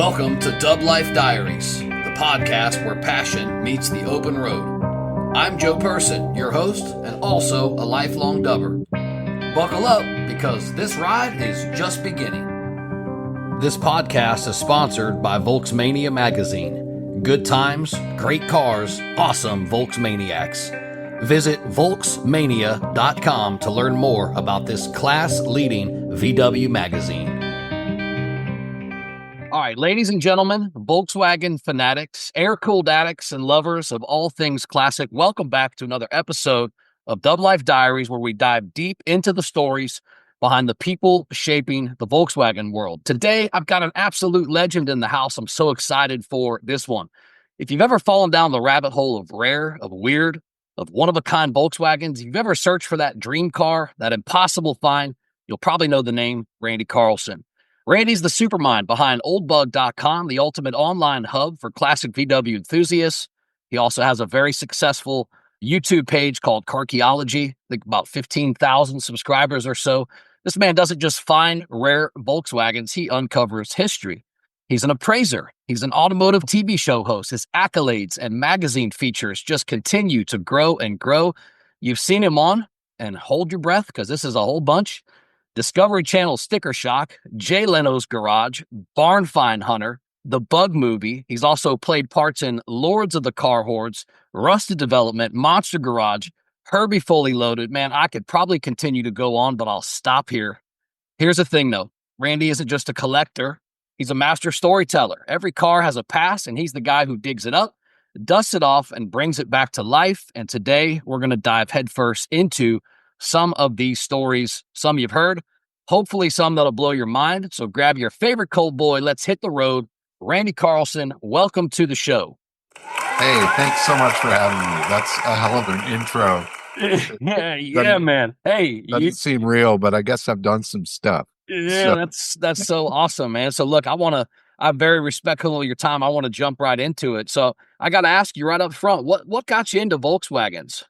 Welcome to DubLife Diaries, the podcast where passion meets the open road. I'm Joe Person, your host, and also a lifelong dubber. Buckle up, because this ride is just beginning. This podcast is sponsored by Volksmania magazine. Good times, great cars, awesome Volksmaniacs. Visit Volksmania.com to learn more about this class-leading VW magazine. All right, ladies and gentlemen, Volkswagen fanatics, air-cooled addicts, and lovers of all things classic, welcome back to another episode of DubLife Diaries, where we dive deep into the stories behind the people shaping the Volkswagen world. Today, I've got an absolute legend in the house. I'm so excited for this one. If you've ever fallen down the rabbit hole of rare, of weird, of one-of-a-kind Volkswagens, if you've ever searched for that dream car, that impossible find, you'll probably know the name Randy Carlson. Randy's the supermind behind oldbug.com, the ultimate online hub for classic VW enthusiasts. He also has a very successful YouTube page called Carcheology, I think about 15,000 subscribers or so. This man doesn't just find rare Volkswagens, he uncovers history. He's an appraiser. He's an automotive TV show host. His accolades and magazine features just continue to grow and grow. You've seen him on, and hold your breath, because this is a whole bunch, Discovery Channel Sticker Shock, Jay Leno's Garage, Barn Find Hunter, The Bug Movie. He's also played parts in Lords of the Car Hordes, Rusted Development, Monster Garage, Herbie Fully Loaded. Man, I could probably continue to go on, but I'll stop here. Here's the thing, though. Randy isn't just a collector. He's a master storyteller. Every car has a past, and he's the guy who digs it up, dusts it off, and brings it back to life. And today, we're going to dive headfirst into some of these stories. Some you've heard, hopefully some that'll blow your mind. So grab your favorite cold boy. Let's hit the road. Randy Carlson, welcome to the show. Hey, thanks so much for having me. That's a hell of an intro. yeah, man. Hey, doesn't seem real, but I guess I've done some stuff. Yeah, that's so awesome, man. So look, I'm very respectful of your time. I want to jump right into it. So I got to ask you right up front, what got you into Volkswagens?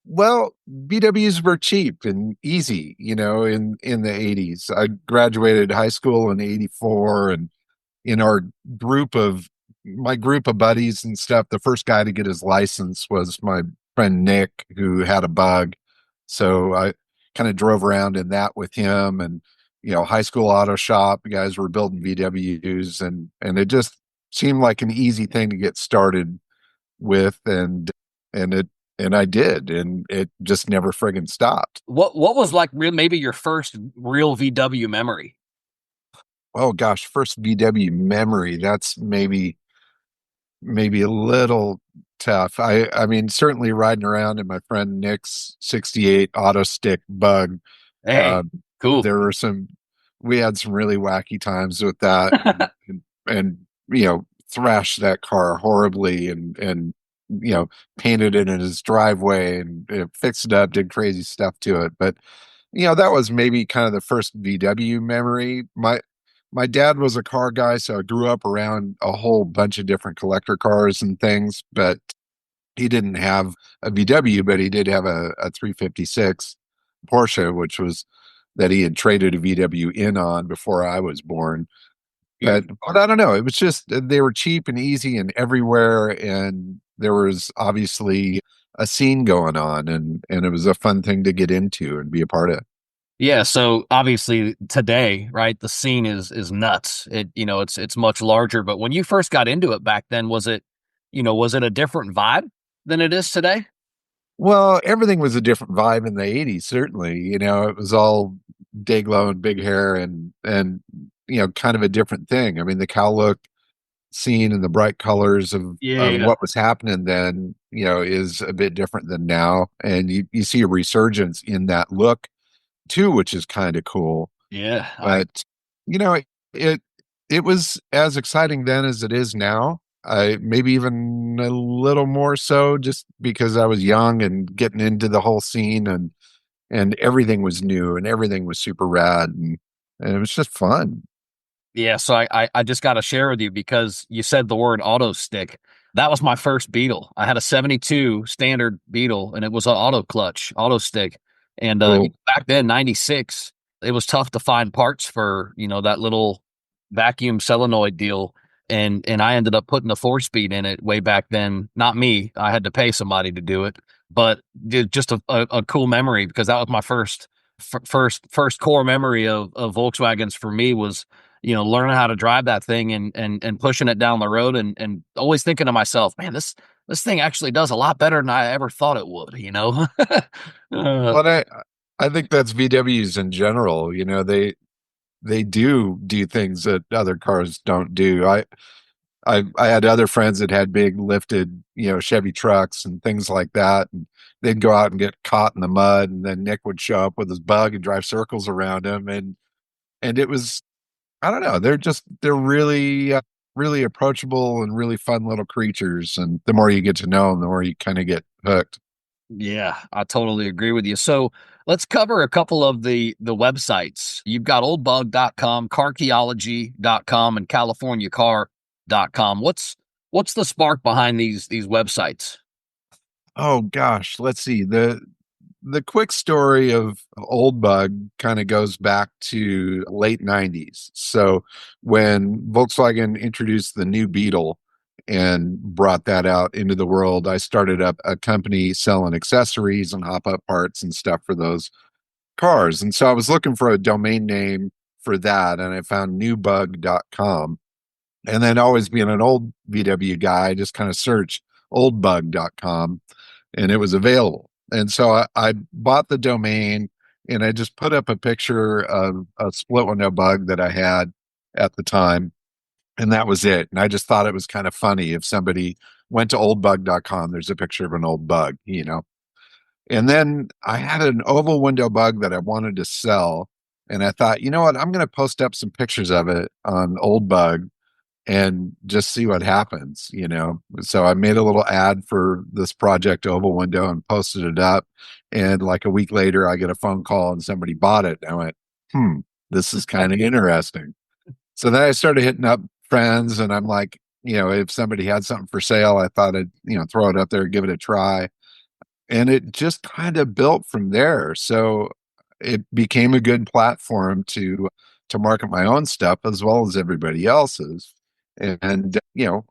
Well, VWs were cheap and easy, in the 80s. I graduated high school in 84, and in my group of buddies and stuff, the first guy to get his license was my friend Nick, who had a Bug. So I kind of drove around in that with him, and high school auto shop guys were building VWs, and it just seemed like an easy thing to get started with, and I did, and it just never friggin' stopped. What was like maybe your first real VW memory? Oh gosh, first VW memory, that's maybe a little tough. I mean, certainly riding around in my friend Nick's 68 auto stick Bug. Hey, cool. We had some really wacky times with that, and thrashed that car horribly, and painted it in his driveway, and fixed it up, did crazy stuff to it. But that was maybe kind of the first VW memory. My dad was a car guy, so I grew up around a whole bunch of different collector cars and things, but he didn't have a VW, but he did have a 356 Porsche, which was that he had traded a VW in on before I was born. But I don't know. It was just, they were cheap and easy and everywhere. And there was obviously a scene going on, and it was a fun thing to get into and be a part of. Yeah. So obviously today, right, the scene is nuts. It's much larger, but when you first got into it back then, was it a different vibe than it is today? Well, everything was a different vibe in the 80s, certainly. It was all day glow and big hair, and kind of a different thing. I mean, the cow look scene and the bright colors of what was happening then, is a bit different than now. And you see a resurgence in that look too, which is kind of cool. Yeah. But it was as exciting then as it is now. Maybe even a little more so, just because I was young and getting into the whole scene, and everything was new and everything was super rad, and it was just fun. Yeah, so I just got to share with you, because you said the word auto stick. That was my first Beetle. I had a 72 standard Beetle, and it was an auto clutch, auto stick. And back then, 96, it was tough to find parts for, that little vacuum solenoid deal. and I ended up putting a 4-speed in it way back then. Not me, I had to pay somebody to do it, but just a cool memory because that was my first core memory of Volkswagens for me was learning how to drive that thing and pushing it down the road and always thinking to myself, man, this thing actually does a lot better than I ever thought it would, uh, But I think that's VWs in general. They do things that other cars don't do. I had other friends that had big lifted, Chevy trucks and things like that. And they'd go out and get caught in the mud, and then Nick would show up with his bug and drive circles around him. And it was, I don't know, they're really, really approachable and really fun little creatures. And the more you get to know them, the more you kind of get hooked. Yeah, I totally agree with you. So let's cover a couple of the websites. You've got oldbug.com, carcheology.com, and californiacar.com. What's the spark behind these websites? Oh gosh, let's see. The quick story of Old Bug kind of goes back to late 90s. So when Volkswagen introduced the new Beetle and brought that out into the world, I started up a company selling accessories and hop-up parts and stuff for those cars. And so I was looking for a domain name for that, and I found newbug.com. And then always being an old VW guy, I just kind of searched oldbug.com and it was available. And so I bought the domain and I just put up a picture of a split window bug that I had at the time. And that was it. And I just thought it was kind of funny if somebody went to oldbug.com, there's a picture of an old bug. And then I had an oval window bug that I wanted to sell. And I thought, you know what? I'm going to post up some pictures of it on Old Bug and just see what happens. So I made a little ad for this project oval window and posted it up. And like a week later, I get a phone call and somebody bought it. And I went, this is kind of interesting. So then I started hitting up friends and I'm like, if somebody had something for sale, I thought I'd, throw it up there, give it a try. And it just kind of built from there. So it became a good platform to market my own stuff as well as everybody else's. And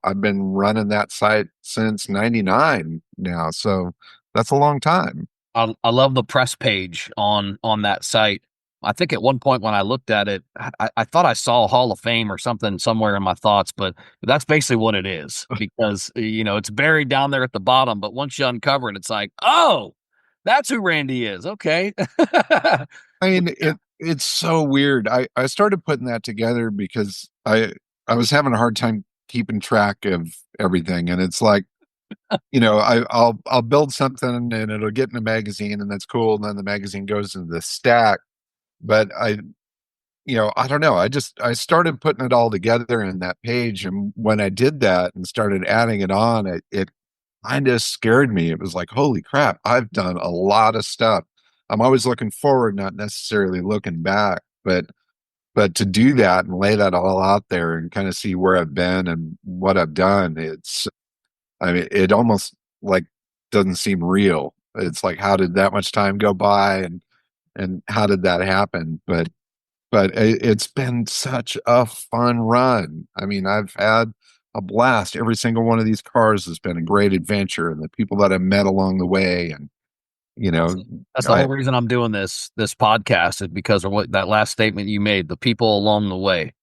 I've been running that site since 99 now. So that's a long time. I love the press page on that site. I think at one point when I looked at it, I thought I saw Hall of Fame or something somewhere in my thoughts, but that's basically what it is because it's buried down there at the bottom. But once you uncover it, it's like, oh, that's who Randy is. Okay. I mean, it's so weird. I started putting that together because I was having a hard time keeping track of everything. And it's like, I'll build something and it'll get in a magazine and that's cool. And then the magazine goes into the stack. But I don't know. I started putting it all together in that page. And when I did that and started adding it on, it kind of scared me. It was like, holy crap, I've done a lot of stuff. I'm always looking forward, not necessarily looking back, but to do that and lay that all out there and kind of see where I've been and what I've done, I mean, it almost like doesn't seem real. It's like, how did that much time go by and how did that happen? But it's been such a fun run. I mean, I've had a blast. Every single one of these cars has been a great adventure, and the people that I've met along the way, and you That's know, that's the I whole reason I'm doing this podcast is because of what that last statement you made, the people along the way.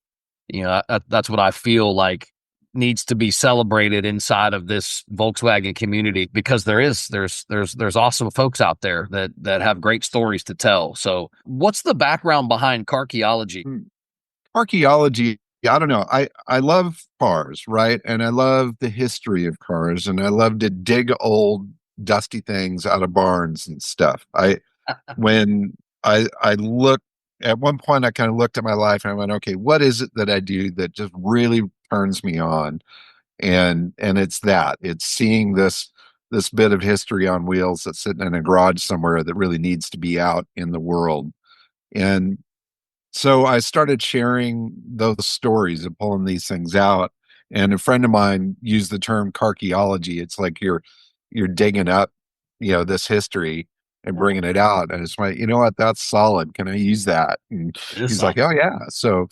That's what I feel like needs to be celebrated inside of this Volkswagen community because there's awesome folks out there that have great stories to tell. So, what's the background behind Carcheology? archaeology. I don't know. I love cars, right? And I love the history of cars, and I love to dig old dusty things out of barns and stuff. When I look at one point, I kind of looked at my life and I went, okay, what is it that I do that just really turns me on? And it's seeing this bit of history on wheels that's sitting in a garage somewhere that really needs to be out in the world. And so I started sharing those stories and pulling these things out. And a friend of mine used the term carcheology. It's like you're digging up, this history and bringing it out. And it's like, you know what, that's solid. Can I use that? And It is he's like, solid. oh yeah. So,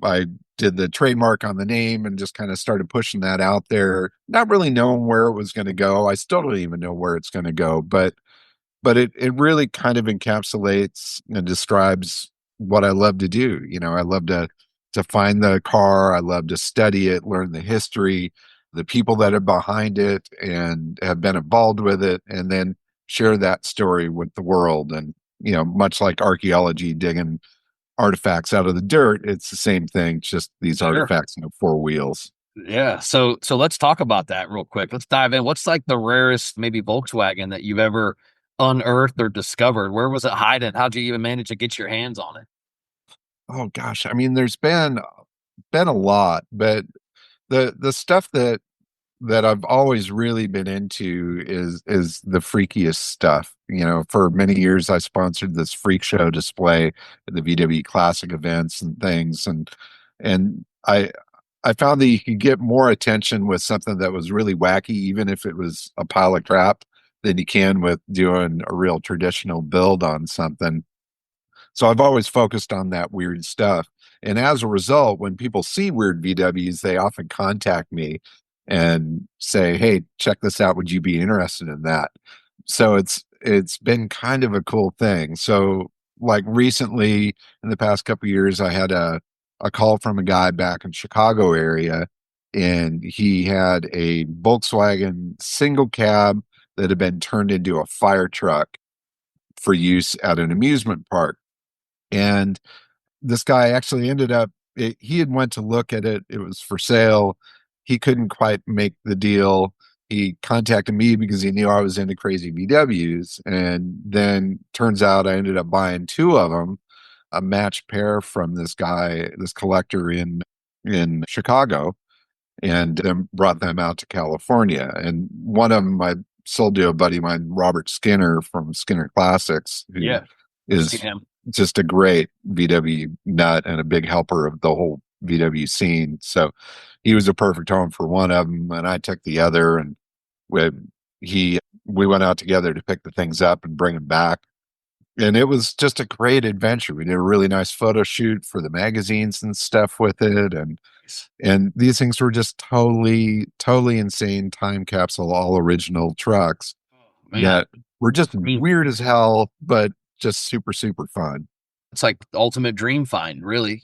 I did the trademark on the name and just kind of started pushing that out there, not really knowing where it was going to go. I still don't even know where it's going to go, but it really kind of encapsulates and describes what I love to do. I love to find the car. I love to study it, learn the history, the people that are behind it and have been involved with it, and then share that story with the world. And, much like archaeology, digging artifacts out of the dirt, it's the same thing, just these Sure. artifacts, four wheels. Yeah. So let's talk about that real quick. Let's dive in. What's like the rarest maybe Volkswagen that you've ever unearthed or discovered? Where was it hiding? How'd you even manage to get your hands on it? Oh gosh, I mean, there's been a lot, but the stuff that I've always really been into is the freakiest stuff. For many years I sponsored this freak show display at the VW Classic events and things, and I found that you could get more attention with something that was really wacky, even if it was a pile of crap, than you can with doing a real traditional build on something. So I've always focused on that weird stuff. And as a result, when people see weird VWs, they often contact me and say, "Hey, check this out. Would you be interested in that?" So it's been kind of a cool thing. So like recently in the past couple of years, I had a call from a guy back in Chicago area, and he had a Volkswagen single cab that had been turned into a fire truck for use at an amusement park. And this guy actually ended up, he had went to look at it. It was for sale. He couldn't quite make the deal. He contacted me because he knew I was into crazy VWs. And then turns out I ended up buying two of them, a matched pair from this guy, this collector in Chicago, and then brought them out to California. And one of them I sold to a buddy of mine, Robert Skinner from Skinner Classics, who Yeah. I've seen is him. just a great VW nut and a big helper of the whole VW scene. So he was a perfect home for one of them, and I took the other. And we he we went out together to pick the things up and bring them back. And it was just a great adventure. We did a really nice photo shoot for the magazines and stuff with it, and these things were just totally insane time capsule, all original trucks Man, that were just dream. weird as hell, but just super fun. It's like the ultimate dream find, really,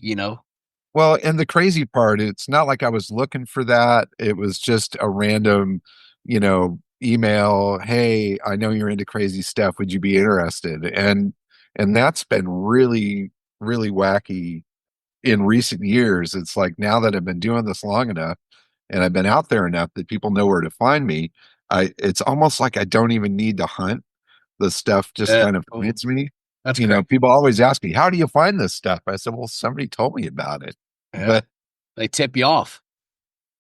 Well, and the crazy part, it's not like I was looking for that. It was just a random, email. Hey, I know you're into crazy stuff. Would you be interested? And that's been really wacky in recent years. It's like now that I've been doing this long enough and I've been out there enough that people know where to find me, it's almost like I don't even need to hunt. The stuff just Yeah. kind of Oh, finds me. that's great. People always ask me, "How do you find this stuff?" I said, "Well, somebody told me about it." Yeah. But They tip you off.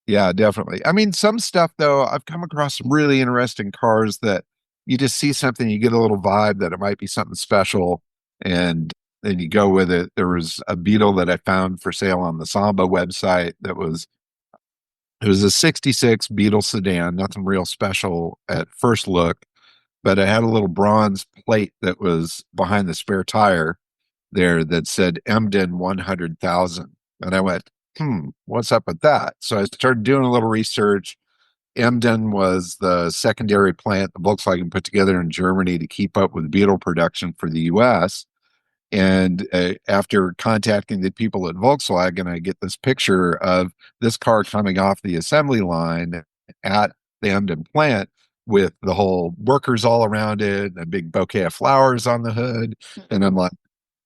yeah, definitely. I mean, some stuff though, I've come across some really interesting cars that you just see something, you get a little vibe that it might be something special, and then you go with it. There was a Beetle that I found for sale on the Samba website that was it was a 66 Beetle sedan, nothing real special at first look, but it had a little bronze plate that was behind the spare tire there that said Emden 100,000. And I went, what's up with that? So I started doing a little research. Emden was the secondary plant that Volkswagen put together in Germany to keep up with Beetle production for the US. And after contacting the people at Volkswagen, I get this picture of this car coming off the assembly line at the Emden plant with the whole workers all around it, a big bouquet of flowers on the hood. And I'm like,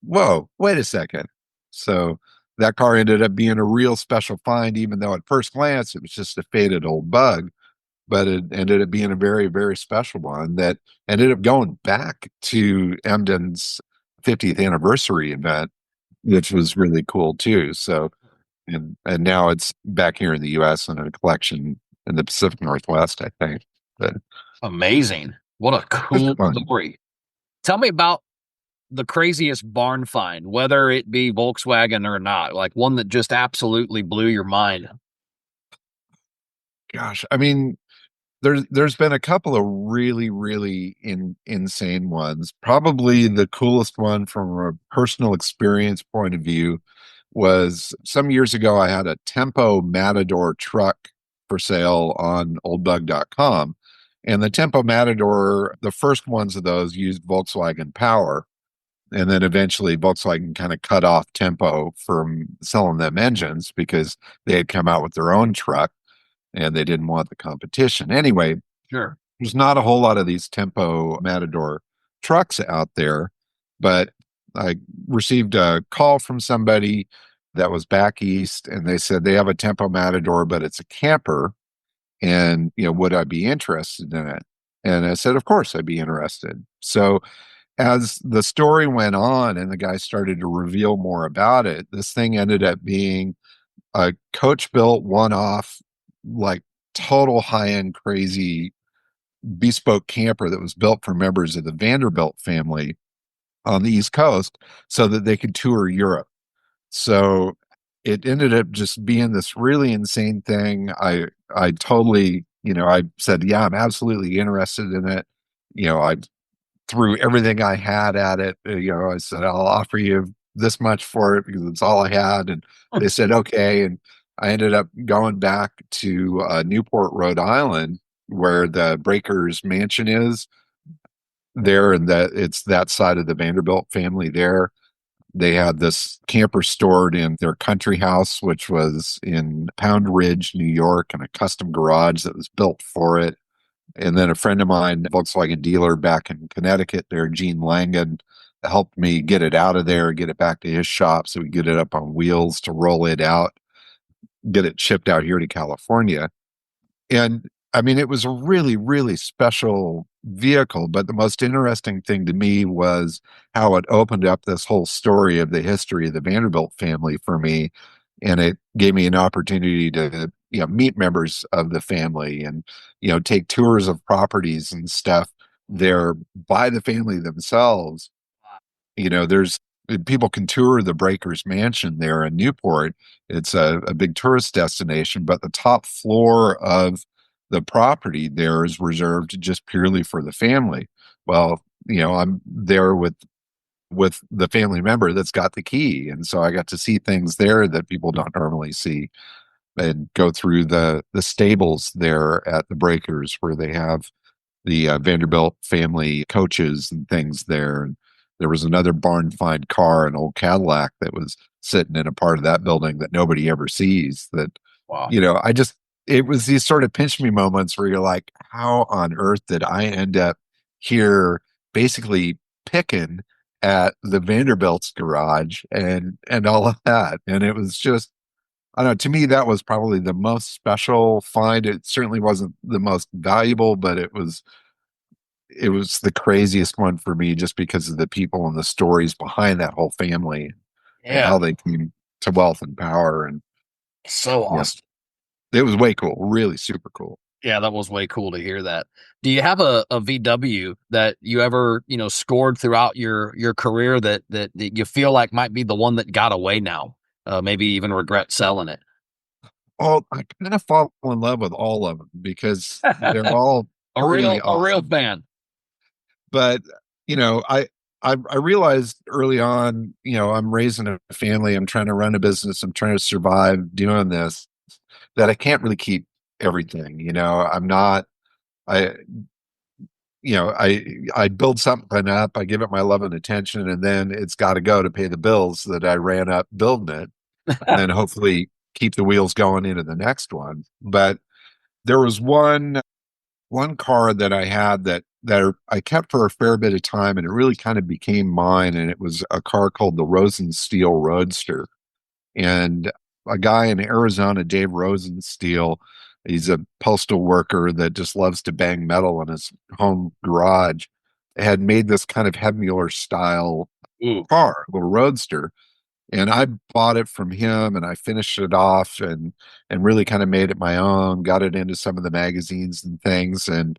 whoa, wait a second. So that car ended up being a real special find, even though at first glance it was just a faded old bug. But it ended up being a very special one that ended up going back to Emden's 50th anniversary event, which was really cool too. So, and now it's back here in the US in a collection in the Pacific Northwest, I think. But Amazing. What a it's cool fun. story. Tell me about the craziest barn find, whether it be Volkswagen or not, like one that just absolutely blew your mind. Gosh, I mean, there's been a couple of really insane ones. Probably the coolest one from a personal experience point of view was some years ago, I had a Tempo Matador truck for sale on oldbug.com. And the Tempo Matador, the first ones of those used Volkswagen power. And then eventually Volkswagen kind of cut off Tempo from selling them engines because they had come out with their own truck and they didn't want the competition. Anyway, Sure. there's not a whole lot of these Tempo Matador trucks out there, but I received a call from somebody that was back east, and they said they have a Tempo Matador, but it's a camper, and would I be interested in it? And I said, of course, I'd be interested. So as the story went on, and the guy started to reveal more about it, this thing ended up being a coach built one off, like total high end crazy bespoke camper that was built for members of the Vanderbilt family on the East Coast so that they could tour Europe. So it ended up just being this really insane thing. I totally, I said, yeah, I'm absolutely interested in it. I threw everything I had at it. I said, I'll offer you this much for it because it's all I had. And they said, okay. And I ended up going back to Newport, Rhode Island, where the Breakers mansion is there. And that it's that side of the Vanderbilt family there. They had this camper stored in their country house, which was in Pound Ridge, New York, and a custom garage that was built for it. And then a friend of mine, a Volkswagen dealer back in Connecticut, there, Gene Langan, helped me get it out of there, get it back to his shop so we get it up on wheels to roll it out, get it shipped out here to California. And I mean, it was a really, really special vehicle. But the most interesting thing to me was how it opened up this whole story of the history of the Vanderbilt family for me. And it gave me an opportunity to, meet members of the family and, take tours of properties and stuff there by the family themselves. There's people can tour the Breakers Mansion there in Newport. It's a big tourist destination, but the top floor of the property there is reserved just purely for the family. Well, I'm there with the family member that's got the key, and so I got to see things there that people don't normally see, and go through the stables there at the Breakers where they have the Vanderbilt family coaches and things there. And there was another barn find car, an old Cadillac that was sitting in a part of that building that nobody ever sees. That, Wow. it was these sort of pinch me moments where you're like, how on earth did I end up here basically picking at the Vanderbilt's garage and all of that? And it was just, I don't know, to me, that was probably the most special find. It certainly wasn't the most valuable, but it was the craziest one for me just because of the people and the stories behind that whole family and Yeah. how they came to wealth and power. And So yeah, awesome. it was way cool, really super cool. Yeah, that was way cool to hear that. Do you have a VW that you ever, scored throughout your career that you feel like might be the one that got away now? Maybe even regret selling it. Oh, I kind of fall in love with all of them because they're all A pretty real awesome. fan. But you know, I realized early on, I'm raising a family, I'm trying to run a business, I'm trying to survive doing this, that I can't really keep everything. I'm not. I I build something up, I give it my love and attention, and then it's got to go to pay the bills that I ran up building it, and then hopefully keep the wheels going into the next one. But there was one car that I had that I kept for a fair bit of time, and it really kind of became mine. And it was a car called the Rosensteel Roadster. And a guy in Arizona, Dave Rosensteel, he's a postal worker that just loves to bang metal in his home garage, had made this kind of Hevmuller style Ooh. car, little roadster, and I bought it from him and I finished it off and really kind of made it my own, got it into some of the magazines and things, and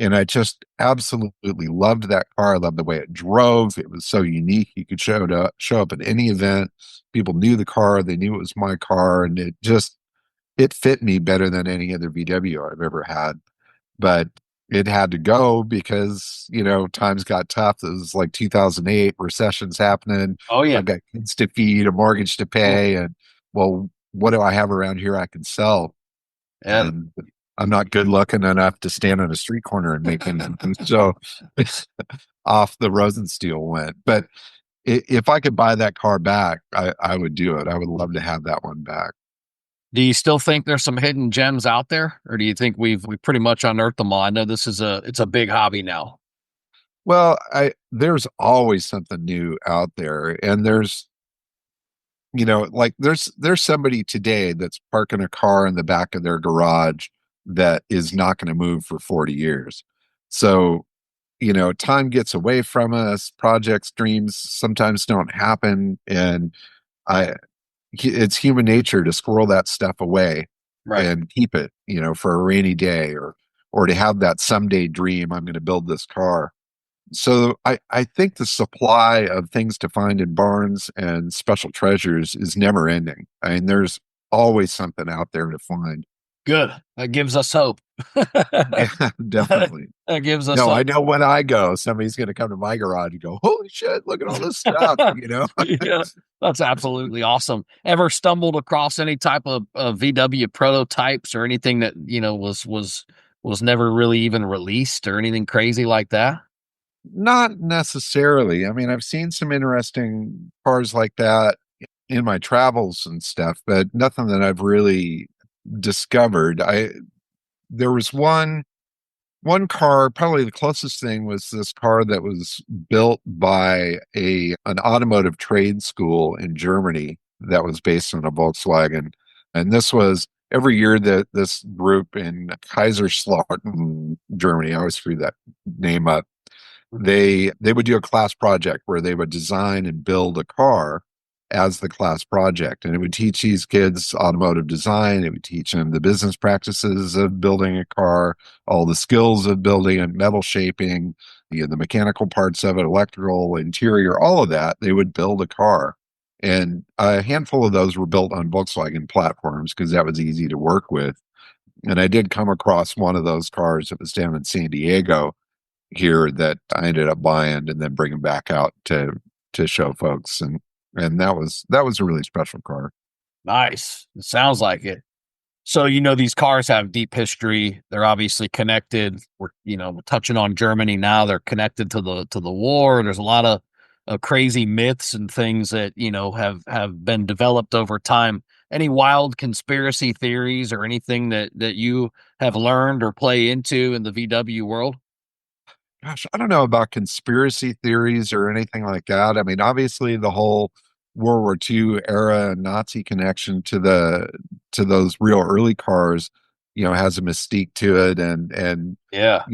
I just absolutely loved that car. I loved the way it drove. It was so unique. You could show up at any event. People knew the car, they knew it was my car, and it fit me better than any other VW I've ever had. But it had to go because, times got tough. It was like 2008, recession's happening. Oh yeah. I've got kids to feed, a mortgage to pay. And well, what do I have around here I can sell? Yeah. And I'm not good looking enough to stand on a street corner and make anything. So off the Rosensteel went. But if I could buy that car back, I would do it. I would love to have that one back. Do you still think there's some hidden gems out there, or do you think we pretty much unearthed them all? I know it's a big hobby now. Well, there's always something new out there, and like there's somebody today that's parking a car in the back of their garage that is not going to move for 40 years. So, time gets away from us, projects, dreams sometimes don't happen, and I it's human nature to squirrel that stuff away Right. and keep it, for a rainy day, or to have that someday dream, I'm going to build this car. So I think the supply of things to find in barns and special treasures is never ending. I mean, there's always something out there to find. Good. That gives us hope. Yeah, definitely. That gives us No, I hope. know when I go, somebody's going to come to my garage and go, "Holy shit, look at all this stuff," Yeah, that's absolutely awesome. Ever stumbled across any type of VW prototypes or anything that was never really even released or anything crazy like that? Not necessarily. I mean, I've seen some interesting cars like that in my travels and stuff, but nothing that I've really discovered. I There was one car, probably the closest thing was this car that was built by an automotive trade school in Germany that was based on a Volkswagen. And this was every year that this group in Kaiserslautern, Germany, I always screw that name up, they would do a class project where they would design and build a car as the class project, and it would teach these kids automotive design. It would teach them the business practices of building a car, all the skills of building it, metal shaping, the mechanical parts of it, electrical, interior, all of that. They would build a car, and a handful of those were built on Volkswagen platforms because that was easy to work with. And I did come across one of those cars that was down in San Diego here that I ended up buying and then bringing back out to show folks, and that was a really special car. Nice. It sounds like it. So, these cars have deep history. They're obviously connected. We're touching on Germany now. They're connected to the war. There's a lot of crazy myths and things that, have been developed over time. Any wild conspiracy theories or anything that you have learned or play into in the VW world? Gosh, I don't know about conspiracy theories or anything like that. I mean, obviously the whole World War II era Nazi connection to those real early cars, has a mystique to it, and Yeah.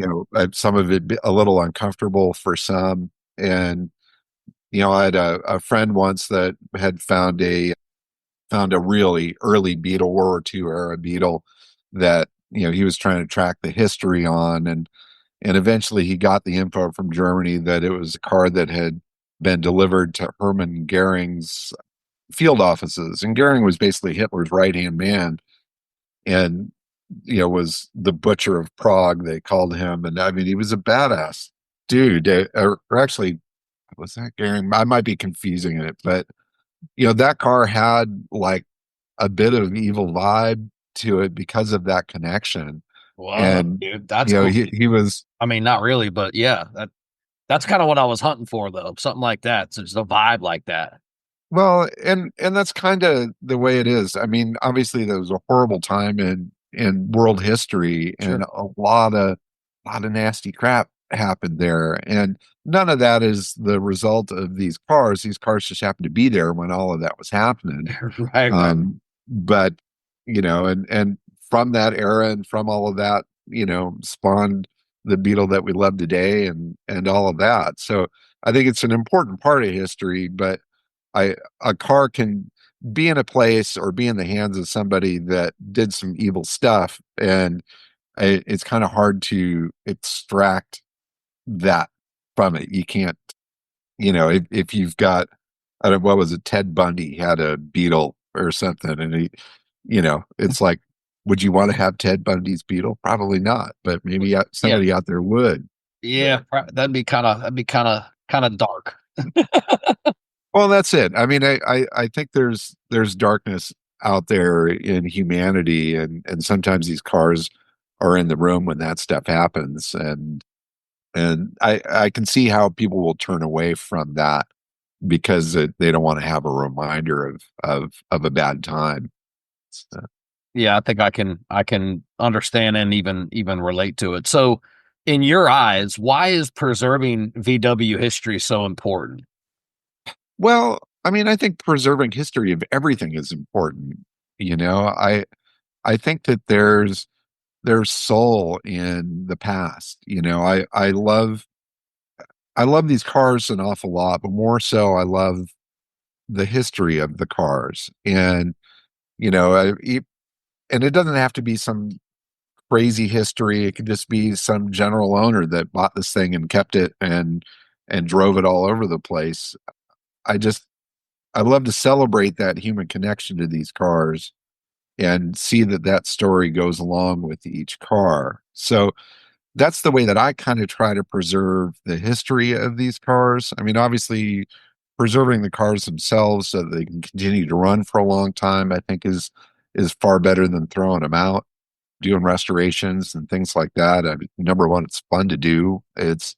some of it a little uncomfortable for some. And I had a friend once that had found a really early Beetle, World War II era Beetle, that he was trying to track the history on, and eventually he got the info from Germany that it was a car that had been delivered to Hermann Goering's field offices. And Goering was basically Hitler's right hand man, and was the butcher of Prague, they called him. And I mean, he was a badass dude. Or actually, was that Goering? I might be confusing it, but that car had like a bit of evil vibe to it because of that connection. Wow, And dude, that's cool. he was. I mean, not really, but yeah, that's kind of what I was hunting for, though. Something like that. So just a vibe like that. Well, and that's kind of the way it is. I mean, obviously there was a horrible time in world history, and Sure. a lot of nasty crap happened there. And none of that is the result of these cars. These cars just happened to be there when all of that was happening. Right, right. But and from that era and from all of that, spawned the Beetle that we love today, and all of that. So I think it's an important part of history, but a car can be in a place or be in the hands of somebody that did some evil stuff, and it's kind of hard to extract that from it. You can't, if you've got, I don't know, what was it, Ted Bundy had a Beetle or something, and it's like Would you want to have Ted Bundy's Beetle? Probably not, but maybe Yeah, somebody out there would. yeah, that'd be kind of dark. Well, that's it. I mean, I think there's darkness out there in humanity, and sometimes these cars are in the room when that stuff happens, and I can see how people will turn away from that because they don't want to have a reminder of a bad time. So, Yeah, I think I can understand and even relate to it. So, in your eyes, why is preserving VW history so important? well, I mean, I think preserving history of everything is important. You know, I think that there's soul in the past. You know, I love these cars an awful lot, but more so I love the history of the cars. And you know, and it doesn't have to be some crazy history. It could just be some general owner that bought this thing and kept it and drove it all over the place. I just I love to celebrate that human connection to these cars and see that that story goes along with each car. So that's the way that I kind of try to preserve the history of these cars. I mean, obviously, preserving the cars themselves so that they can continue to run for a long time, I think is far better than throwing them out. Doing restorations and things like that. I mean, number one, it's fun to do. It's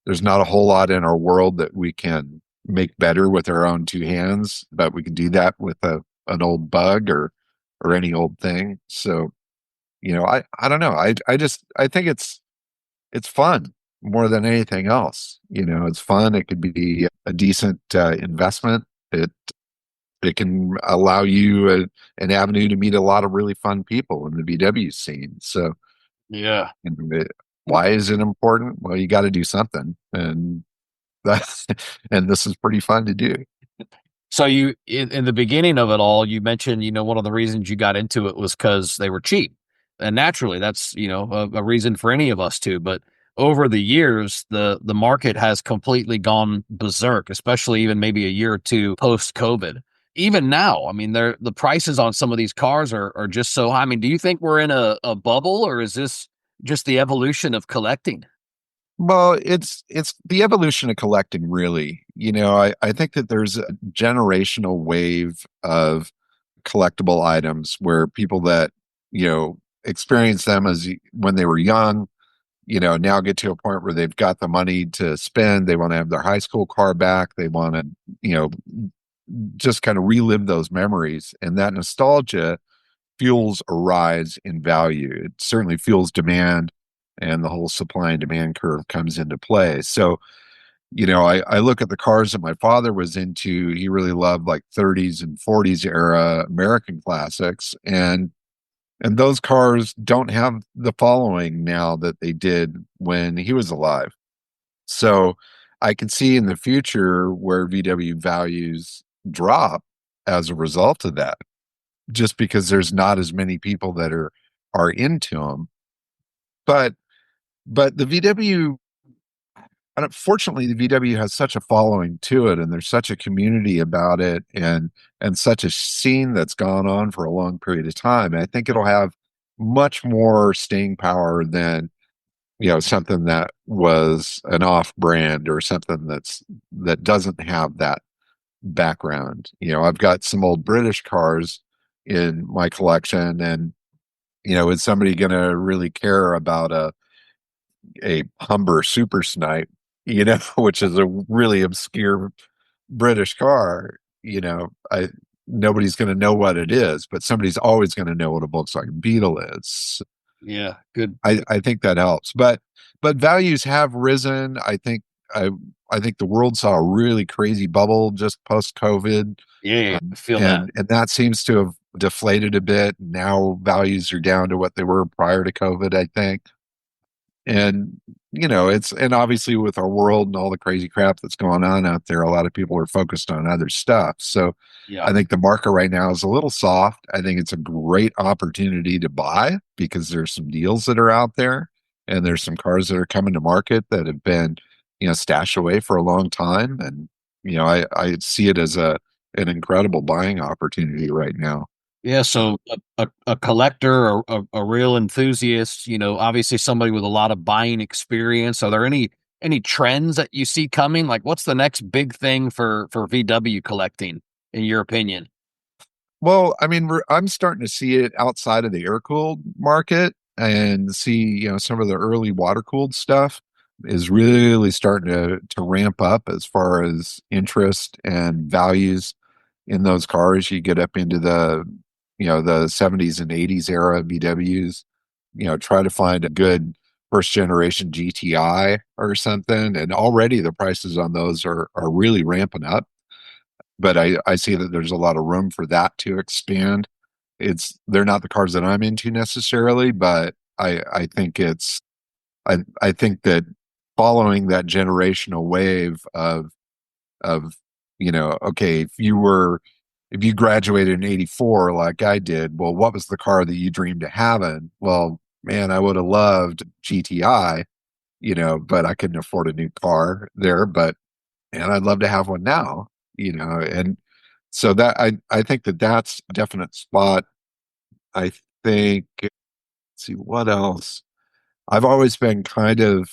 There's not a whole lot in our world that we can make better with our own two hands, but we can do that with a an old bug or any old thing. So, you know, I don't know. I think it's fun more than anything else. You know, it's fun. It could be a decent investment. It can allow you an avenue to meet a lot of really fun people in the VW scene. So, Yeah. and why is it important? Well, you got to do something, and that's and this is pretty fun to do. So in the beginning of it all, you mentioned, one of the reasons you got into it was because they were cheap. And naturally, that's, a reason for any of us to. But over the years, the market has completely gone berserk, especially even maybe a year or two post COVID. Even now, I mean, the prices on some of these cars are just so high. I mean, do you think we're in a bubble, or is this just the evolution of collecting? Well, it's the evolution of collecting, really. You know, I think that there's a generational wave of collectible items where people that, you know, experience them as when they were young, you know, now get to a point where they've got the money to spend. They want to have their high school car back. They want to, you know, just kind of relive those memories. And that nostalgia fuels a rise in value. It certainly fuels demand, and the whole supply and demand curve comes into play. So, you know, I look at the cars that my father was into. He really loved like 30s and 40s era American classics. And those cars don't have the following now that they did when he was alive. So I can see in the future where VW values drop as a result of that, just because there's not as many people that are into them. But the VW, unfortunately, the VW has such a following to it, and there's such a community about it, and such a scene that's gone on for a long period of time. And I think it'll have much more staying power than, you know, something that was an off brand or something that doesn't have that background. You know, I've got some old British cars in my collection, and you know, is somebody going to really care about a Humber Super Snipe, you know, which is a really obscure British car? You know, I nobody's going to know what it is, but somebody's always going to know what a Volkswagen Beetle is. Yeah, good. I think that helps, but values have risen. I I think the world saw a really crazy bubble just post COVID, Yeah, I feel that. and that seems to have deflated a bit. Now values are down to what they were prior to COVID, I think. And you know, it's and obviously with our world and all the crazy crap that's going on out there, a lot of people are focused on other stuff. So Yeah. I think the market right now is a little soft. I think it's a great opportunity to buy because there's some deals that are out there, and there's some cars that are coming to market that have been, you know, stashed away for a long time. And you know, I see it as a an incredible buying opportunity right now. Yeah, so a collector, a real enthusiast, obviously somebody with a lot of buying experience. Are there any trends that you see coming? Like, what's the next big thing for VW collecting, in your opinion? Well, I mean, I'm starting to see it outside of the air cooled market and see, some of the early water cooled stuff is really starting to ramp up as far as interest and values in those cars. You get up into the 70s and 80s era VWs, try to find a good first generation GTI or something. And already the prices on those are really ramping up. But I see that there's a lot of room for that to expand. They're not the cars that I'm into necessarily, but I think I think that following that generational wave of okay, if you graduated in 84 like I did, well, what was the car that you dreamed of having? Well, man, I would have loved GTI, but I couldn't afford a new car there, but and I'd love to have one now, and so that I think that that's a definite spot. I think, let's see what else. I've always been kind of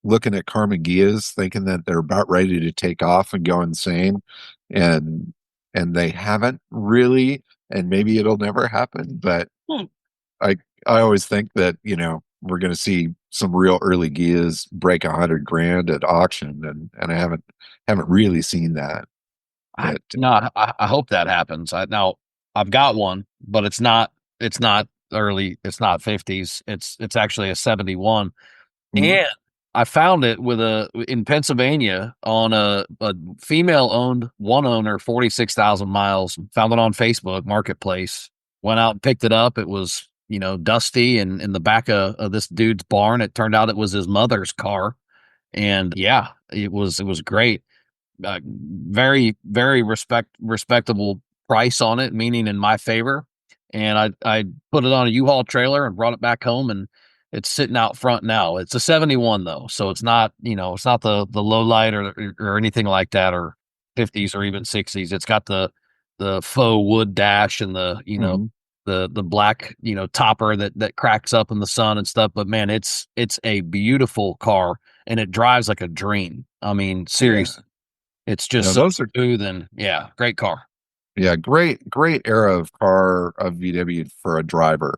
looking at Karmann Gias, thinking that they're about ready to take off and go insane, and they haven't really, and maybe it'll never happen. But Hmm. I I always think that we're going to see some real early Gias break 100 grand at auction, and I haven't really seen that. I But no, I hope that happens. Now I've got one, but it's not early. It's not 50s. It's actually a 71. mm, And I found it in Pennsylvania on a female owned one owner, 46,000 miles. Found it on Facebook Marketplace. Went out and picked it up. It was, dusty and in the back of this dude's barn. It turned out it was his mother's car. And yeah, it was great. Very, very respectable price on it, meaning in my favor. And I put it on a U-Haul trailer and brought it back home, and it's sitting out front now. It's a 71 though, so it's not the low light or anything like that, or 50s or even 60s. It's got the faux wood dash and mm, the black topper that cracks up in the sun and stuff. But man, it's a beautiful car, and it drives like a dream. I mean, yeah, seriously, it's just so those are smooth, and yeah, great car. yeah, great era of car of VW for a driver.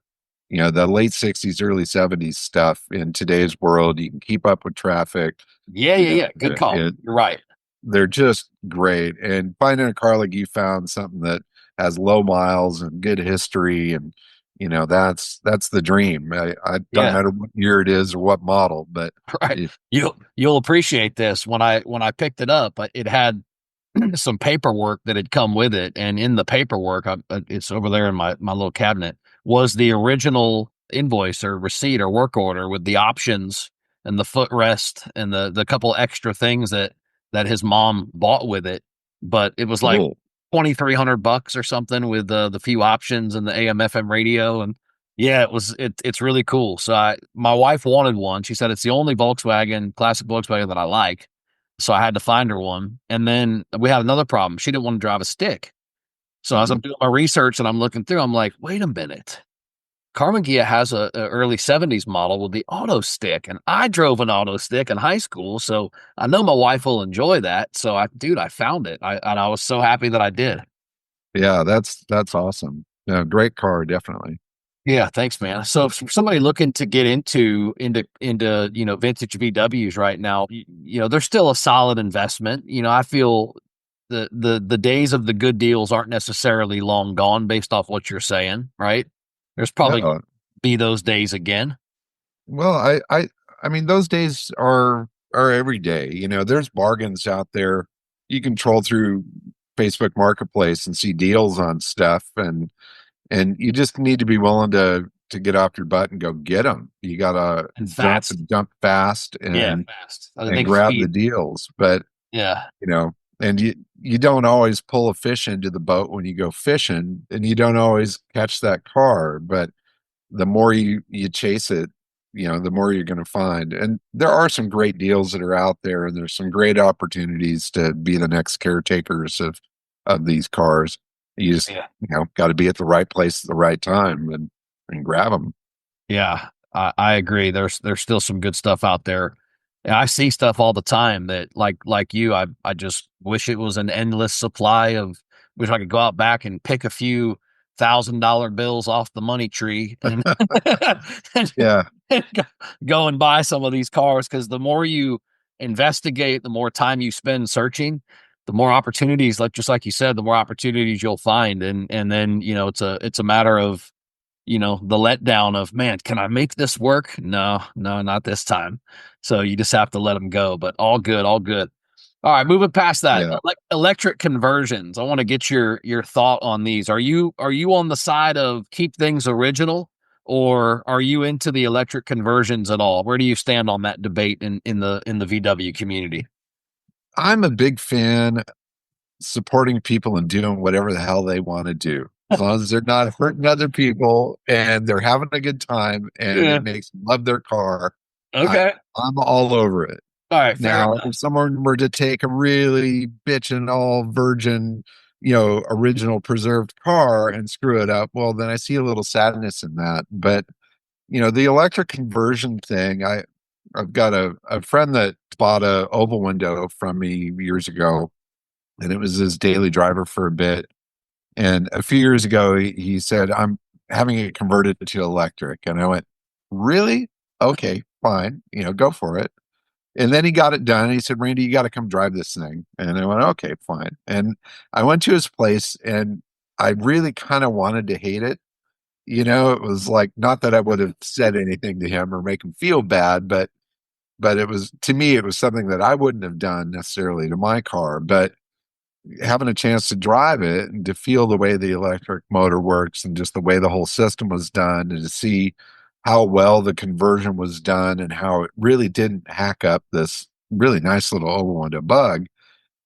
The late 60s, early 70s stuff in today's world, you can keep up with traffic. Yeah, You yeah, know, yeah. Good call. it, You're right. they're just great. And finding a car like you found, something that has low miles and good history, and that's the dream. I doesn't Yeah, matter what year it is or what model, but right. it, You'll appreciate this. When I picked it up, it had some paperwork that had come with it, and in the paperwork, it's over there in my little cabinet, was the original invoice or receipt or work order with the options and the footrest and the couple extra things that his mom bought with it. But it was like cool. $2,300 or something with the few options and the AM FM radio. And yeah, it's really cool. So my wife wanted one. She said it's the only classic Volkswagen that I like. So I had to find her one. And then we had another problem. She didn't want to drive a stick. So as I'm Mhm. doing my research and I'm looking through, I'm like, wait a minute. Carmen Gia has a early 70s model with the auto stick. And I drove an auto stick in high school. So I know my wife will enjoy that. So I found it. And I was so happy that I did. Yeah, that's awesome. Yeah, great car, definitely. Yeah, thanks, man. So if somebody looking to get into vintage VWs right now, they're still a solid investment. I feel the days of the good deals aren't necessarily long gone based off what you're saying, right? There's probably No, be those days again. well, I mean, those days are every day. There's bargains out there. You can troll through Facebook Marketplace and see deals on stuff, and you just need to be willing to get off your butt and go get them. You gotta And jump fast. and jump fast Yeah, fast. I and think grab the speed. deals. But Yeah. you know, and you don't always pull a fish into the boat when you go fishing, and you don't always catch that car, but the more you chase it, the more you're going to find. And there are some great deals that are out there, and there's some great opportunities to be the next caretakers of these cars. You just, Yeah. got to be at the right place at the right time and grab them. Yeah, I agree. There's still some good stuff out there. And I see stuff all the time that like you, I just wish it was an endless supply of wish I could go out back and pick a few $1,000 bills off the money tree and, and, Yeah. and go and buy some of these cars because the more you investigate, the more time you spend searching, the more opportunities, like just like you said, the more opportunities you'll find. And then, it's a matter of the letdown of, man, can I make this work? No, no, not this time. So you just have to let them go, but all good, all good. All right, moving past that, Yeah. electric conversions. I want to get your thought on these. Are you on the side of keep things original, or are you into the electric conversions at all? Where do you stand on that debate in the VW community? I'm a big fan supporting people and doing whatever the hell they want to do. As long as they're not hurting other people and they're having a good time and Yeah. it makes them love their car, I, Okay. I'm all over it. All right. Fair Now, enough. if someone were to take a really bitchin' all virgin, original preserved car and screw it up, well, then I see a little sadness in that. But, the electric conversion thing, I've got a friend that bought a oval window from me years ago, and it was his daily driver for a bit. And a few years ago, he said, I'm having it converted to electric. And I went, really? Okay, fine. Go for it. And then he got it done. He said, Randy, you got to come drive this thing. And I went, okay, fine. And I went to his place and I really kind of wanted to hate it. It was like, not that I would have said anything to him or make him feel bad, but it was, to me, it was something that I wouldn't have done necessarily to my car. But having a chance to drive it and to feel the way the electric motor works and just the way the whole system was done and to see how well the conversion was done and how it really didn't hack up this really nice little oval window bug,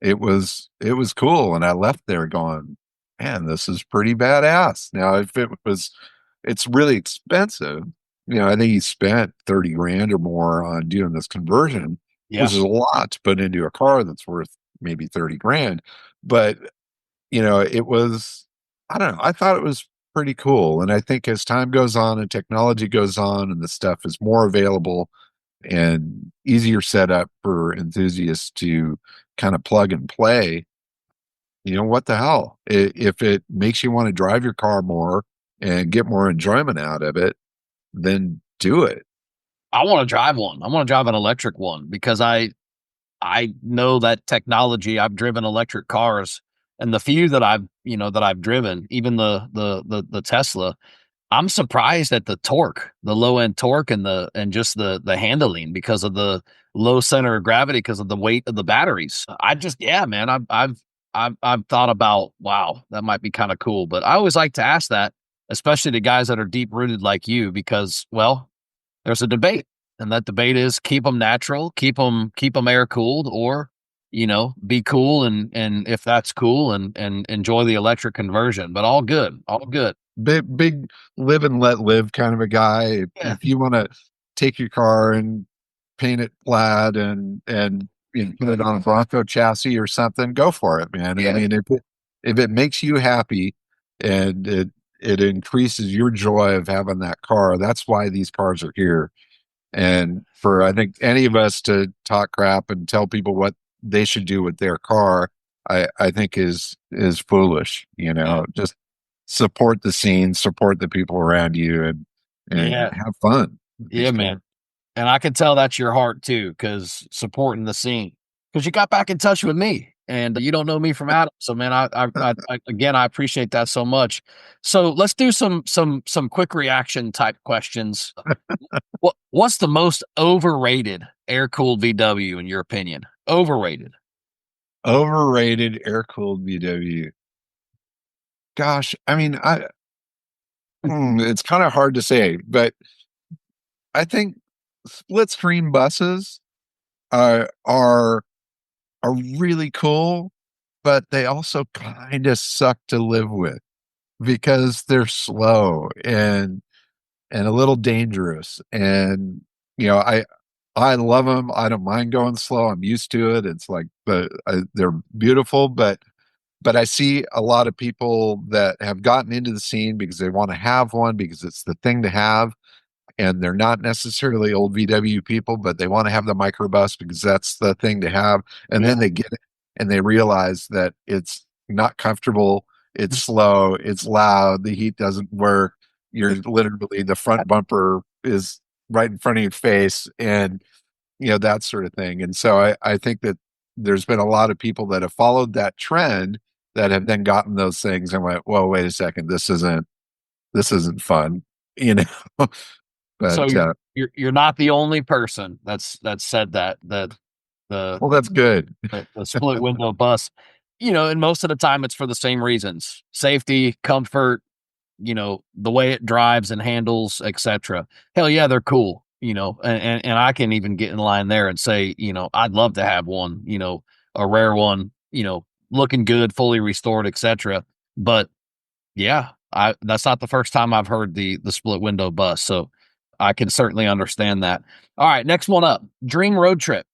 it was cool. And I left there going, man, this is pretty badass. Now, if it's really expensive. I think he spent 30 grand or more on doing this conversion, which Yeah. is a lot to put into a car that's worth maybe 30 grand. But, it was, I don't know, I thought it was pretty cool. And I think as time goes on and technology goes on and the stuff is more available and easier set up for enthusiasts to kind of plug and play, what the hell? If it makes you want to drive your car more and get more enjoyment out of it, then do it. I want to drive one. I want to drive an electric one because I know that technology. I've driven electric cars, and the few that I've driven, even the Tesla, I'm surprised at the torque, the low end torque, and just the handling because of the low center of gravity because of the weight of the batteries. Yeah, man, I've thought about, wow, that might be kind of cool, but I always like to ask that, especially to guys that are deep rooted like you, because well, there's a debate, and that debate is keep them natural, keep them air cooled, or be cool and if that's cool and enjoy the electric conversion. But all good, all good. Big live and let live kind of a guy. Yeah, If you want to take your car and paint it plaid and put it on a Bronco chassis or something, go for it, man. I yeah. mean, if it makes you happy and it increases your joy of having that car, that's why these cars are here. And for I think any of us to talk crap and tell people what they should do with their car, I think is foolish. Just support the scene, support the people around you, and Yeah, have fun with yeah, these cars. man. And I can tell that's your heart too, because supporting the scene. Because you got back in touch with me, and you don't know me from Adam. So, man, again, I appreciate that so much. So let's do some quick reaction type questions. What's the most overrated air cooled VW in your opinion? Overrated. Overrated air cooled VW. Gosh, I mean, it's kind of hard to say, but I think split screen buses are really cool, but they also kind of suck to live with because they're slow and a little dangerous. And I love them. I don't mind going slow. I'm used to it. It's like they're beautiful, but but I see a lot of people that have gotten into the scene because they want to have one because it's the thing to have, and they're not necessarily old VW people, but they want to have the microbus because that's the thing to have. And Yeah. then they get it and they realize that it's not comfortable, it's slow, it's loud, the heat doesn't work. You're literally the front bumper is right in front of your face, and that sort of thing. And so I think that there's been a lot of people that have followed that trend that have then gotten those things and went, well, wait a second, this isn't fun, you know. So But you're not the only person that's said that the well, that's good. the split window bus, and most of the time it's for the same reasons: safety, comfort, the way it drives and handles, etc. Hell yeah, they're cool, and I can even get in line there and say, I'd love to have one, a rare one, looking good, fully restored, etc. But yeah, I that's not the first time I've heard the split window bus, so I can certainly understand that. All right, next one up. Dream road trip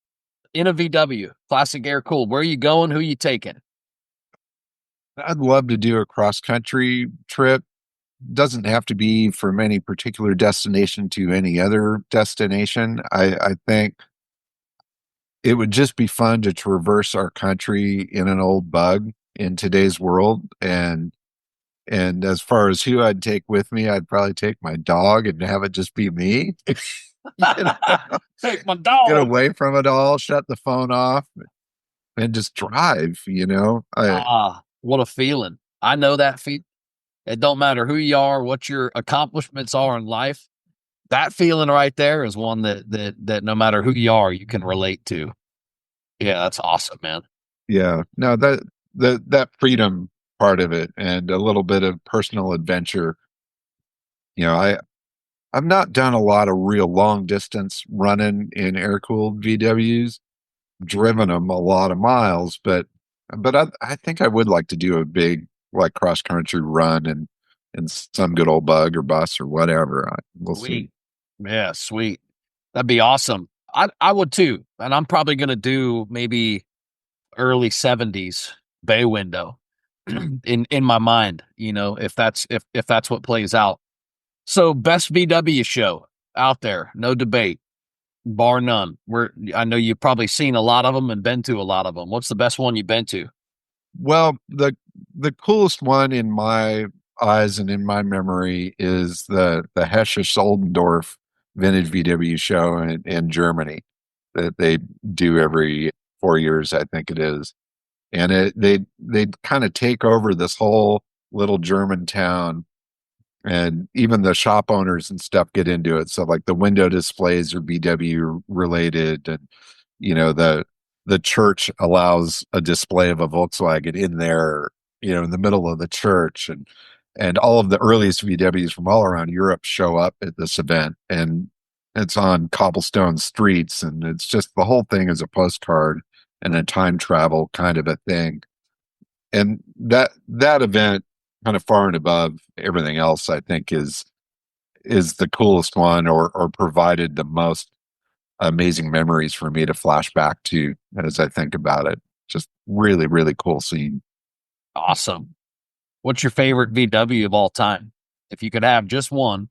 in a VW, classic air cooled. Where are you going? Who you taking? I'd love to do a cross country trip. Doesn't have to be from any particular destination to any other destination. I think it would just be fun to traverse our country in an old bug in today's world. And as far as who I'd take with me, I'd probably take my dog and have it just be me. Get, Take my get dog. away from it all, shut the phone off, and just drive. What a feeling. I know that feeling. It don't matter who you are, what your accomplishments are in life. That feeling right there is one that no matter who you are, you can relate to. Yeah, that's awesome, man. Yeah, no, that freedom part of it and a little bit of personal adventure. You know, I've not done a lot of real long distance running in air cooled VWs, driven them a lot of miles, but I think I would like to do a big like cross country run and some good old bug or bus or whatever. We'll see. Sweet. Yeah, sweet. That'd be awesome. I would too. And I'm probably gonna do maybe early 70s bay window in my mind, if that's what plays out. So best VW show out there, no debate, bar none. I know you've probably seen a lot of them and been to a lot of them. What's the best one you've been to? Well, the coolest one in my eyes and in my memory is the Hessisch Oldendorf Vintage VW show in Germany that they do every 4 years, I think it is. And they kind of take over this whole little German town, and even the shop owners and stuff get into it. So like the window displays are VW related, and the church allows a display of a Volkswagen in there, in the middle of the church, and all of the earliest VWs from all around Europe show up at this event, and it's on cobblestone streets, and it's just the whole thing is a postcard and a time travel kind of a thing. And that event, kind of far and above everything else, I think is the coolest one, or provided the most amazing memories for me to flash back to as I think about it. Just really, really cool scene. Awesome. What's your favorite VW of all time? If you could have just one,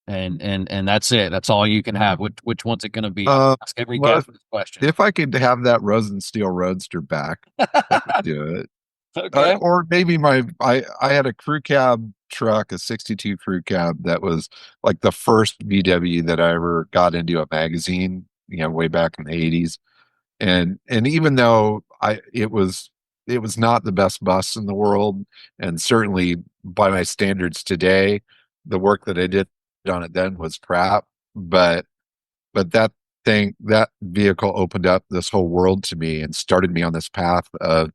and that's it. That's all you can have. Which one's it going to be? I Uh, ask every well, guest this question. if I could have that Rosensteel Roadster back, I would do it. Okay. Or maybe I had a crew cab truck, a 62 crew cab that was like the first VW that I ever got into a magazine, way back in the 80s. And even though it was not the best bus in the world, and certainly by my standards today, the work that I did on it then was crap. But that vehicle opened up this whole world to me and started me on this path of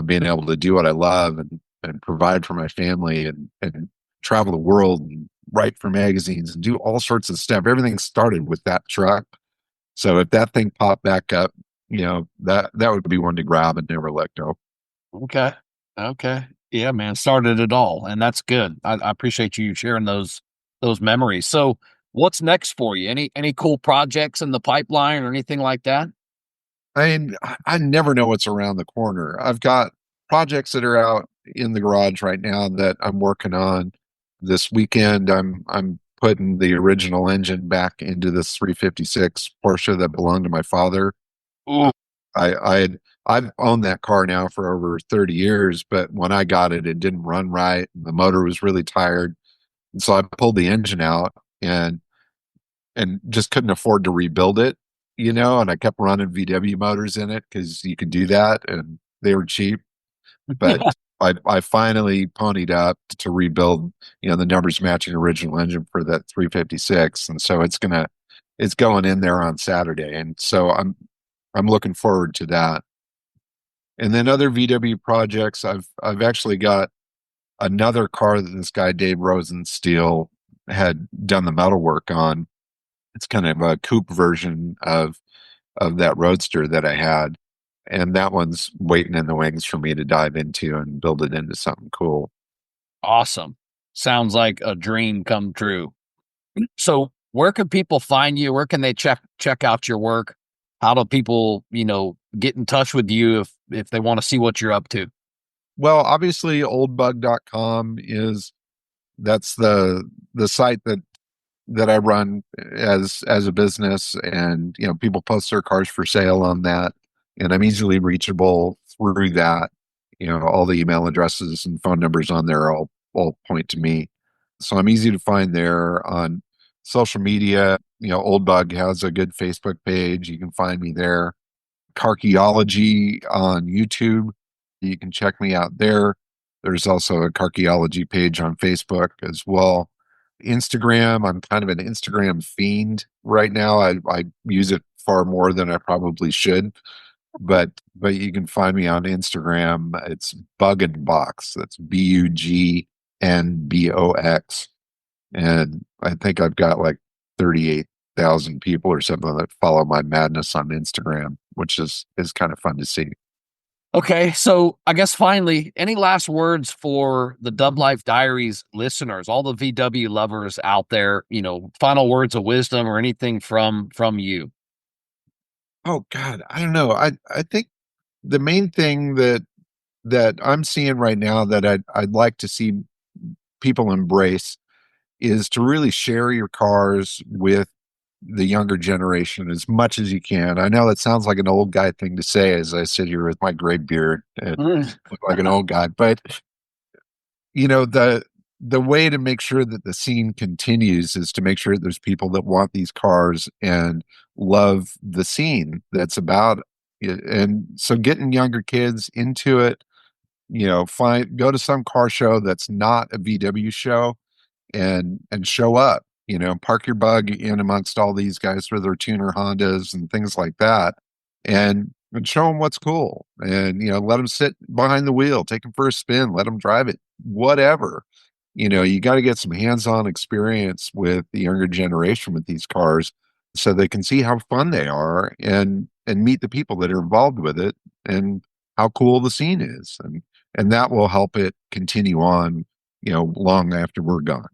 being able to do what I love and provide for my family and travel the world and write for magazines and do all sorts of stuff. Everything started with that truck. So if that thing popped back up, that would be one to grab and never let go. Okay. Okay. Yeah, man. Started it all, and that's good. I appreciate you sharing those memories. So, what's next for you? Any cool projects in the pipeline or anything like that? I mean, I never know what's around the corner. I've got projects that are out in the garage right now that I'm working on this weekend. I'm putting the original engine back into this 356 Porsche that belonged to my father. Ooh. I've owned that car now for over 30 years, but when I got it, it didn't run right. The motor was really tired. And so I pulled the engine out and just couldn't afford to rebuild it, and I kept running VW motors in it because you could do that and they were cheap. But I finally ponied up to rebuild, the numbers matching original engine for that 356. And so it's going in there on Saturday. And so I'm looking forward to that. And then other VW projects, I've actually got another car that this guy Dave Rosensteel had done the metal work on. It's kind of a coupe version of that Roadster that I had, and that one's waiting in the wings for me to dive into and build it into something cool. Awesome. Sounds like a dream come true. So where can people find you? Where can they check out your work? How do people, get in touch with you if they want to see what you're up to? Well, obviously oldbug.com that's the site that I run as a business, and people post their cars for sale on that, and I'm easily reachable through that. All the email addresses and phone numbers on there all point to me, so I'm easy to find there. On social media, Old Bug has a good Facebook page. You can find me there. Carcheology on YouTube, you can check me out there. There's also a Carcheology page on Facebook as well. Instagram, I'm kind of an Instagram fiend right now. I use it far more than I probably should, but you can find me on Instagram. It's Bug and Box. That's BUGNBOX, and I think I've got like 38,000 people or something that follow my madness on Instagram, which is kind of fun to see. Okay, so I guess finally, any last words for the DubLife Diaries listeners, all the VW lovers out there, final words of wisdom or anything from you? Oh God, I don't know. I think the main thing that I'm seeing right now that I'd like to see people embrace is to really share your cars with the younger generation as much as you can. I know that sounds like an old guy thing to say as I sit here with my gray beard and look like an old guy, but the way to make sure that the scene continues is to make sure there's people that want these cars and love the scene that's about it. And so getting younger kids into it, go to some car show that's not a VW show and show up, park your bug in amongst all these guys with their tuner Hondas and things like that, and show them what's cool, and let them sit behind the wheel, take them for a spin, let them drive it, whatever. You got to get some hands-on experience with the younger generation with these cars so they can see how fun they are and meet the people that are involved with it and how cool the scene is, and that will help it continue on, long after we're gone.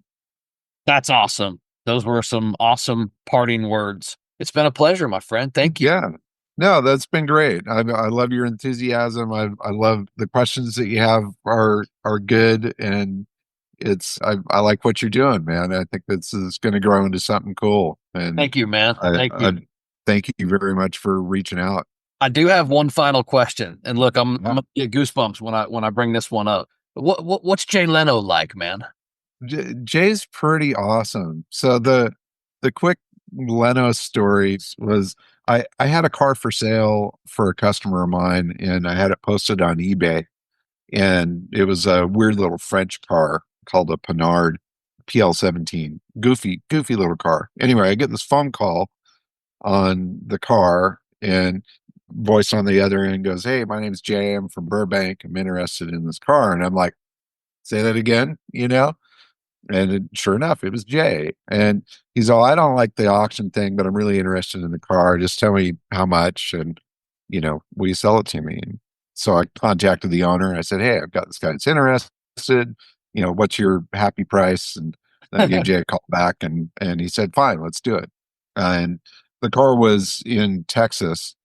That's awesome. Those were some awesome parting words. It's been a pleasure, my friend. Thank you. Yeah. No, that's been great. I love your enthusiasm. I love the questions that you have are good, and I like what you're doing, man. I think this is going to grow into something cool, and Thank you, man. Thank I you. thank you very much for reaching out. I do have one final question. And look, I'm Yeah. gonna get goosebumps when I bring this one up. What's Jay Leno like, man? Jay's pretty awesome. So the quick Leno stories was I had a car for sale for a customer of mine, and I had it posted on eBay, and it was a weird little French car called a Panhard PL17. Goofy little car. Anyway, I get this phone call on the car, and voice on the other end goes, "Hey, my name's Jay. I'm from Burbank. I'm interested in this car." And I'm like, "Say that again," And sure enough, it was Jay. And he's all, "I don't like the auction thing, but I'm really interested in the car. Just tell me how much, and will you sell it to me?" And so I contacted the owner, and I said, "Hey, I've got this guy that's interested. What's your happy price?" And I gave Jay a call back, and he said, "Fine, let's do it." And the car was in Texas,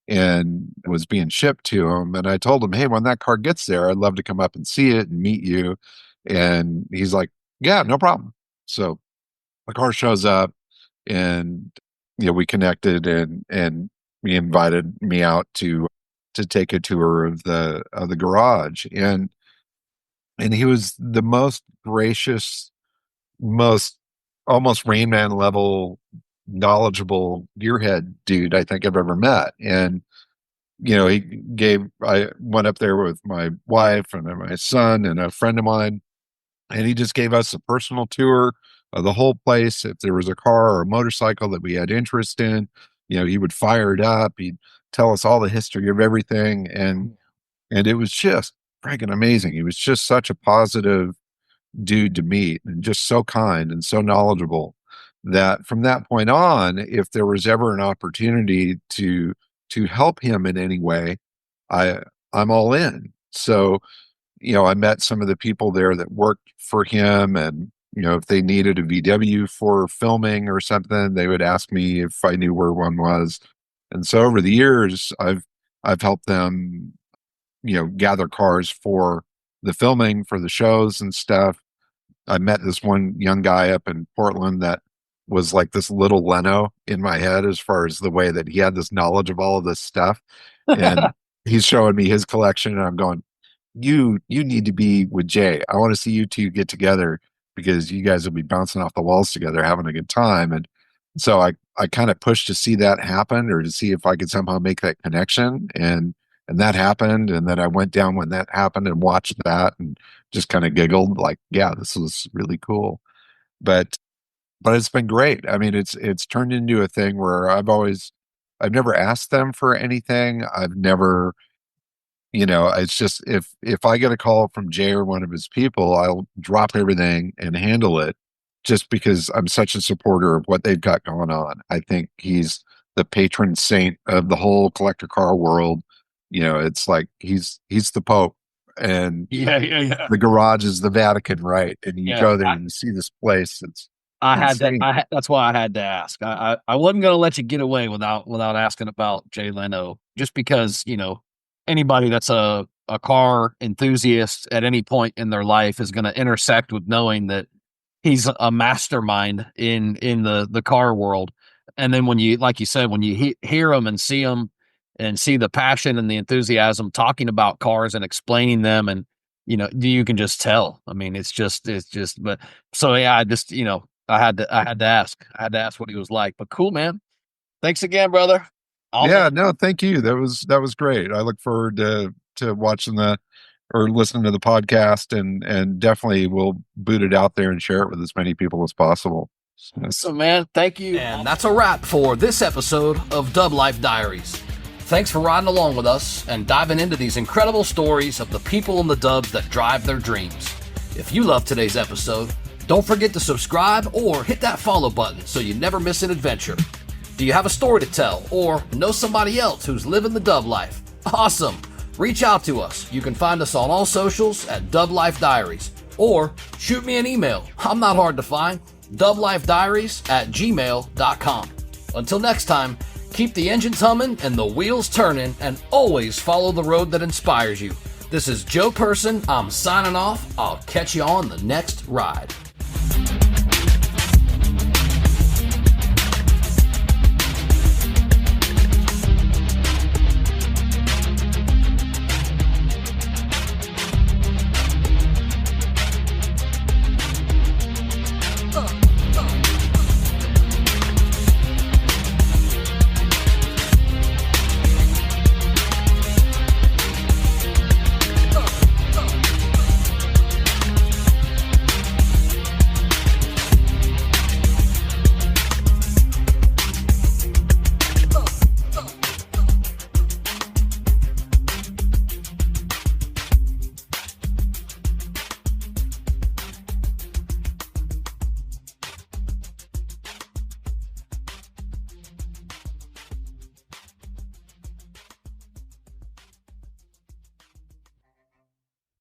and was being shipped to him. And I told him, hey, when that car gets there, I'd love to come up and see it and meet you. And he's like, yeah, no problem. So the car shows up, and we connected, and he invited me out to take a tour of the garage. And he was the most gracious, most almost Rain Man level knowledgeable gearhead dude I think I've ever met. And I went up there with my wife and my son and a friend of mine, and he just gave us a personal tour of the whole place. If there was a car or a motorcycle that we had interest in, he would fire it up. He'd tell us all the history of everything, and it was just freaking amazing. He was just such a positive dude to meet, and just so kind and so knowledgeable, that from that point on, if there was ever an opportunity to help him in any way, I I'm all in. So, I met some of the people there that worked for him, and if they needed a VW for filming or something, they would ask me if I knew where one was. And so over the years, I've helped them, gather cars for the filming, for the shows and stuff. I met this one young guy up in Portland that was like this little Leno in my head, as far as the way that he had this knowledge of all of this stuff. And he's showing me his collection, and I'm going, you need to be with Jay. I want to see you two get together, because you guys will be bouncing off the walls together, having a good time. And so I kind of pushed to see that happen, or to see if I could somehow make that connection. And that happened. And then I went down when that happened and watched that, and just kind of giggled like, yeah, this was really cool. But it's been great. I mean, it's turned into a thing where I've never asked them for anything. I've never, it's just, if I get a call from Jay or one of his people, I'll drop everything and handle it, just because I'm such a supporter of what they've got going on. I think he's the patron saint of the whole collector car world. It's like he's the Pope, and Yeah. the garage is the Vatican, right? And you Yeah. go there and you see this place. It's I had insane. that. That's why I had to ask. I wasn't going to let you get away without asking about Jay Leno, just because, anybody that's a car enthusiast at any point in their life is going to intersect with knowing that he's a mastermind in the car world. And then when you, like you said, when you hear him and see him and see the passion and the enthusiasm talking about cars and explaining them, and you can just tell. I mean, it's just. But so yeah, I just I had to ask. I had to ask what he was like. But cool, man. Thanks again, brother. No, thank you. That was great. I look forward to watching or listening to the podcast, and definitely will boot it out there and share it with as many people as possible. So, man, thank you. And that's a wrap for this episode of DubLife Diaries. Thanks for riding along with us and diving into these incredible stories of the people in the dubs that drive their dreams. If you love today's episode, don't forget to subscribe or hit that follow button so you never miss an adventure. Do you have a story to tell, or know somebody else who's living the dub life? Awesome! Reach out to us. You can find us on all socials at DubLife Diaries, or shoot me an email. I'm not hard to find. DubLifeDiaries@gmail.com. Until next time, keep the engines humming and the wheels turning, and always follow the road that inspires you. This is Joe Person. I'm signing off. I'll catch you on the next ride.